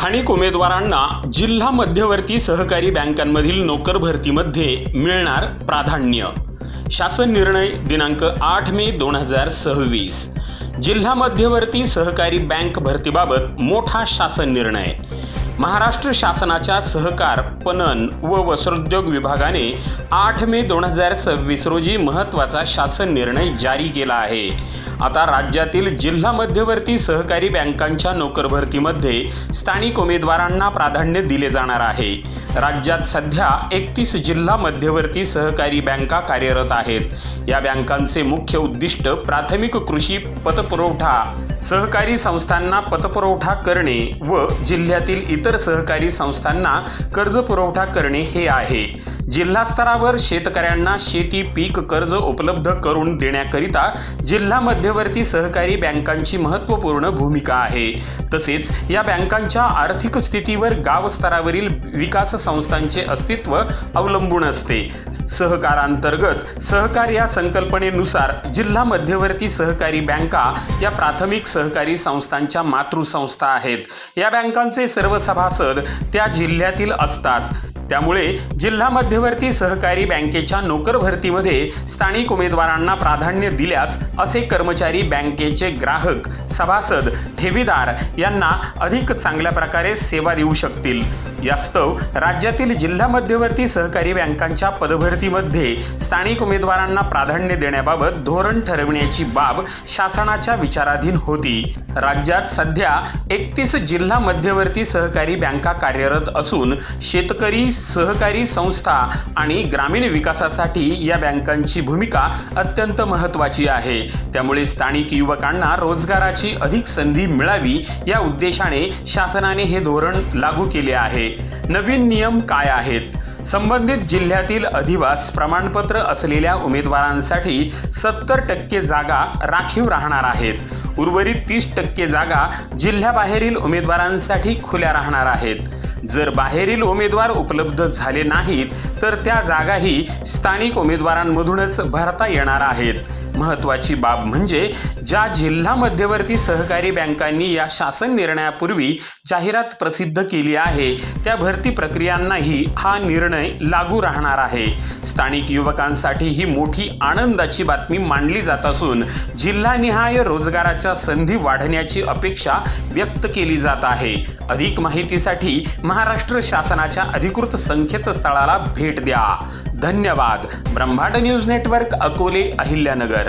स्थानिक उमेदवारांना जिल्हा मध्यवर्ती सहकारी बँकांमधील नोकर भरतीमध्ये मिळणार प्राधान्य। शासन निर्णय दिनांक 8 मे 2026। जिल्हा मध्यवर्ती सहकारी बँक भरतीबाबत मोठा शासन निर्णय। महाराष्ट्र शासनाच्या सहकार, पणन व वस्त्रोद्योग विभागाने 8 मे 2026 रोजी महत्त्वाचा शासन निर्णय जारी केला आहे। आता राज्यातील जिल्हा मध्यवर्ती सहकारी बँकांच्या नोकर भरतीमध्ये स्थानिक उमेदवारांना प्राधान्य दिले जाणार आहे। राज्यात सध्या 31 जिल्हा मध्यवर्ती सहकारी बँका कार्यरत आहेत। या बँकांचे मुख्य उद्दिष्ट प्राथमिक कृषी पतपुरवठा सहकारी संस्थांना पतपुरवठा करणे व जिल्ह्यातील इतर सहकारी संस्थांना कर्ज पुरवठा करणे हे आहे। जिल्हा स्तरावर शेतकऱ्यांना शेती पीक कर्ज उपलब्ध करून देण्याकरिता जिल्हा मध्यवर्ती सहकारी बँकांची महत्त्वपूर्ण भूमिका आहे। तसेच या बँकांच्या आर्थिक स्थितीवर गाव स्तरावरील विकास संस्थांचे अस्तित्व अवलंबून असते। सहकारांतर्गत सहकार या संकल्पनेनुसार जिल्हा मध्यवर्ती सहकारी बँका या प्राथमिक सहकारी संस्थांच्या मातृसंस्था आहेत। या बँकांचे सर्व सभासद त्या जिल्ह्यातील असतात। त्यामुळे जिल्हा मध्यवर्ती सहकारी बँकेच्या नोकर भरतीमध्ये स्थानिक उमेदवारांना प्राधान्य दिल्यास असे कर्मचारी बँकेचे ग्राहक, सभासद, ठेवीदार यांना अधिक चांगल्या प्रकारे सेवा देऊ शकतील। यास्तव राज्यातील जिल्हा मध्यवर्ती सहकारी बँकांच्या पदभरतीमध्ये स्थानिक उमेदवारांना प्राधान्य देण्याबाबत धोरण ठरविण्याची बाब शासनाच्या विचाराधीन होती। राज्यात सध्या 31 जिल्हा मध्यवर्ती सहकारी बँका कार्यरत असून शेतकरी, सहकारी संस्था आणि ग्रामीण विकासासाठी या बँकांची भूमिका अत्यंत महत्त्वाची आहे। त्यामुळे स्थानिक युवकांना रोजगाराची अधिक संधी मिळावी या उद्देशाने शासनाने हे धोरण लागू केले आहे। नवीन नियम काय आहेत? संबंधित जिल्ह्यातील अधिवास प्रमाणपत्र असलेल्या उमेदवारांसाठी 70% जागा राखीव राहणार आहेत। उर्वरित 30% जागा जिल्ह्याबाहेरील उमेदवारांसाठी खुल्या राहणार आहेत। जर बाहेरील उमेदवार उपलब्ध झाले नाहीत तर त्या जागाही स्थानिक उमेदवारांमधूनच भरता येणार आहेत। महत्त्वाची बाब म्हणजे ज्या जिल्हा मध्यवर्ती सहकारी बँकांनी या शासन निर्णयापूर्वी जाहिरात प्रसिद्ध केली आहे त्या भरती प्रक्रियांनाही हा निर्णय लागू राहणार आहे। स्थानिक युवकांसाठी ही मोठी आनंदाची बातमी मानली जात असून जिल्हानिहाय रोजगाराच्या संधी वाढण्याची अपेक्षा व्यक्त केली जात आहे। अधिक माहितीसाठी महाराष्ट्र शासनाच्या अधिकृत संकेतस्थळाला भेट द्या। धन्यवाद। ब्रह्मांड न्यूज नेटवर्क, अकोले, अहिल्यानगर।